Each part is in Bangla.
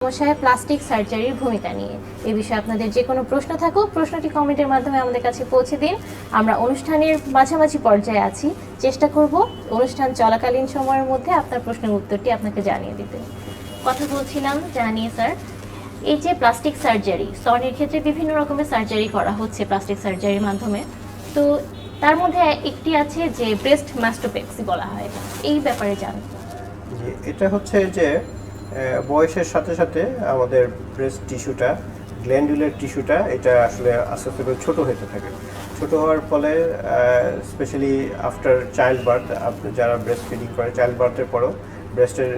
সমস্যায় প্লাস্টিক সার্জারির ভূমিকা নিয়ে এই বিষয়ে আপনাদের যে কোনো প্রশ্ন থাকুক প্রশ্নটি কমেন্টের মাধ্যমে আমাদের কাছে পৌঁছে দিন। আমরা অনুষ্ঠানের মাঝামাঝি পর্যায়ে আছি, চেষ্টা করব অনুষ্ঠান চলাকালীন সময়ের মধ্যে আপনার প্রশ্নের উত্তরটি আপনাকে জানিয়ে দিতে। কথা বলছিলাম জানিয়ে স্যার, এই যে প্লাস্টিক সার্জারি স্তনের ক্ষেত্রে বিভিন্ন রকমের সার্জারি করা হচ্ছে প্লাস্টিক সার্জারির মাধ্যমে, তো তার মধ্যে একটি আছে যে ব্রেস্ট ম্যাস্টোপেক্সি বলা হয়, এই ব্যাপারে জানতে। এটা হচ্ছে যে বয়সের সাথে সাথে আমাদের ব্রেস্ট টিস্যুটা, গ্ল্যান্ডুলার টিস্যুটা, এটা আসলে আস্তে আস্তে করে ছোটো হতে থাকে। ছোটো হওয়ার ফলে স্পেশালি আফটার চাইল্ড বার্থ, আপনি যারা ব্রেস্ট ফিডিং করে চাইল্ড বার্থের পরেও ব্রেস্টের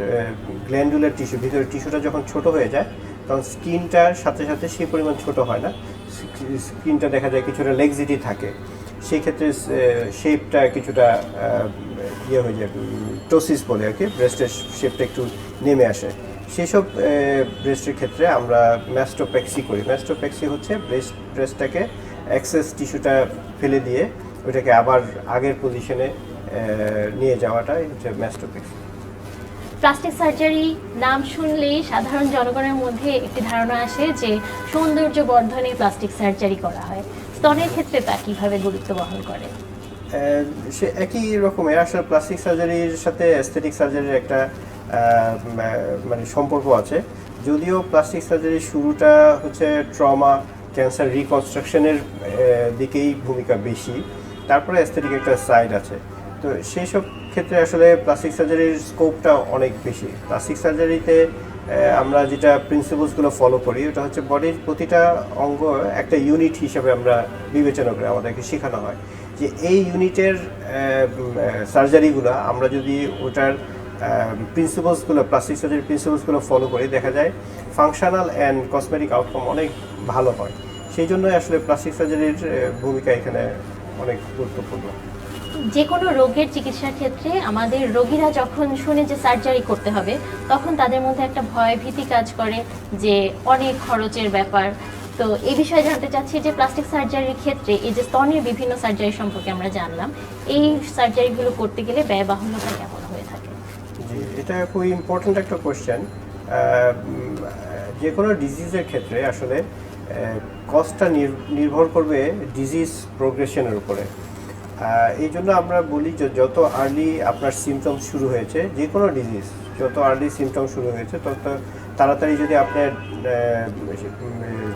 গ্ল্যান্ডুলার টিস্যু, ভিতরের টিস্যুটা যখন ছোটো হয়ে যায় তখন স্কিনটার সাথে সাথে সেই পরিমাণ ছোটো হয় না, স্কিনটা দেখা যায় কিছুটা লেক্সিটি থাকে, সেই ক্ষেত্রে শেপটা কিছুটা ইয়ে হয়ে যায়, টোসিস বলে আর কি, ব্রেস্টের শেপটা একটু নেমে আসে। সেই সব ব্রেস্টের ক্ষেত্রে আমরা ম্যাস্টোপেক্সি করি। ম্যাস্টোপেক্সি হচ্ছে ব্রেস্টটাকে এক্সেস টিস্যুটা ফেলে দিয়ে ওইটাকে আবার আগের পজিশনে নিয়ে যাওয়াটাই হচ্ছে ম্যাস্টোপেক্সি। প্লাস্টিক সার্জারি নাম শুনলেই সাধারণ জনগণের মধ্যে একটি ধারণা আসে যে সৌন্দর্য বর্ধনে প্লাস্টিক সার্জারি করা হয়, স্তনের ক্ষেত্রে তা কীভাবে গুরুত্ব বহন করে? সে একই রকমের আসলে প্লাস্টিক সার্জারির সাথে অ্যাস্থেটিক সার্জারির একটা মানে সম্পর্ক আছে। যদিও প্লাস্টিক সার্জারির শুরুটা হচ্ছে ট্রমা, ক্যান্সার রিকনস্ট্রাকশনের দিকেই ভূমিকা বেশি, তারপরে অ্যাস্থেটিক একটা সাইড আছে। তো সেই সব ক্ষেত্রে আসলে প্লাস্টিক সার্জারির স্কোপটা অনেক বেশি। প্লাস্টিক সার্জারিতে আমরা যেটা প্রিন্সিপালসগুলো ফলো করি ওটা হচ্ছে বডির প্রতিটা অঙ্গ একটা ইউনিট হিসেবে আমরা বিবেচনা করি, আমাদেরকে শেখানো হয় যে এই ইউনিটের সার্জারিগুলো আমরা যদি ওটার প্রিন্সিপালসগুলো, প্লাস্টিক সার্জারির প্রিন্সিপালসগুলো ফলো করি, দেখা যায় ফাংশনাল অ্যান্ড কসমেটিক আউটকাম অনেক ভালো হয়। সেই জন্যই আসলে প্লাস্টিক সার্জারির ভূমিকা এখানে অনেক গুরুত্বপূর্ণ। যে কোনো রোগের চিকিৎসার ক্ষেত্রে আমাদের রোগীরা যখন শুনে যে সার্জারি করতে হবে তখন তাদের মধ্যে একটা ভয় ভীতি কাজ করে যে অনেক খরচের ব্যাপার। তো এই বিষয়ে জানতে চাচ্ছি যে প্লাস্টিক সার্জারির ক্ষেত্রে এই যে স্তনের বিভিন্ন সার্জারি সম্পর্কে আমরা জানলাম, এই সার্জারিগুলো করতে গেলে ব্যয়বাহুল্যতা কেমন হয়ে থাকে? জি, এটা খুবই ইম্পর্ট্যান্ট একটা কোয়েশ্চেন। যে কোনো ডিজিজের ক্ষেত্রে আসলে কস্টটা নির্ভর করবে ডিজিজ প্রোগ্রেশনের উপরে। এই জন্য আমরা বলি যে যত আর্লি আপনার সিমটম শুরু হয়েছে, যে কোনো ডিজিজ যত আর্লি সিমটম শুরু হয়েছে তত তাড়াতাড়ি যদি আপনার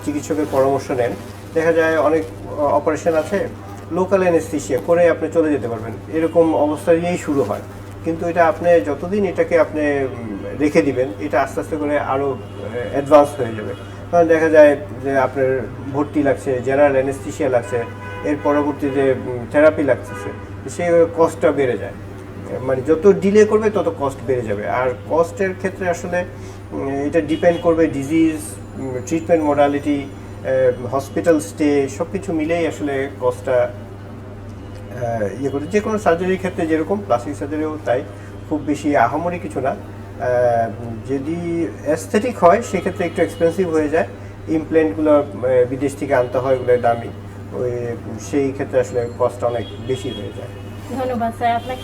চিকিৎসকের পরামর্শ নেন, দেখা যায় অনেক অপারেশন আছে লোকাল অ্যানেস্থেসিয়া করে আপনি চলে যেতে পারবেন, এরকম অবস্থা নিয়েই শুরু হয়। কিন্তু এটা আপনি যতদিন এটাকে আপনি রেখে দিবেন, এটা আস্তে আস্তে করে আরও অ্যাডভান্স হয়ে যাবে। কারণ দেখা যায় যে আপনার ভর্তি লাগছে, জেনারেল অ্যানেস্থেসিয়া লাগছে, এর পরবর্তীতে থেরাপি লাগতেছে, সেই কস্টটা বেড়ে যায়। মানে যত ডিলে করবে তত কস্ট বেড়ে যাবে। আর কস্টের ক্ষেত্রে আসলে এটা ডিপেন্ড করবে disease, treatment modality, hospital stay, সব কিছু মিলেই আসলে কস্টটা ইয়ে করে। যে কোনো সার্জারির ক্ষেত্রে যেরকম প্লাস্টিক সার্জারিও তাই, খুব বেশি আহামরি কিছু না। যদি অ্যাস্থেটিক হয় সেক্ষেত্রে একটু এক্সপেন্সিভ হয়ে যায়, ইমপ্ল্যান্টগুলো বিদেশ থেকে আনতে হয়, ওগুলো দামি, ওই সেই ক্ষেত্রে আসলে কস্টটা অনেক বেশি হয়ে যায়। ধন্যবাদ স্যার আপনাকে।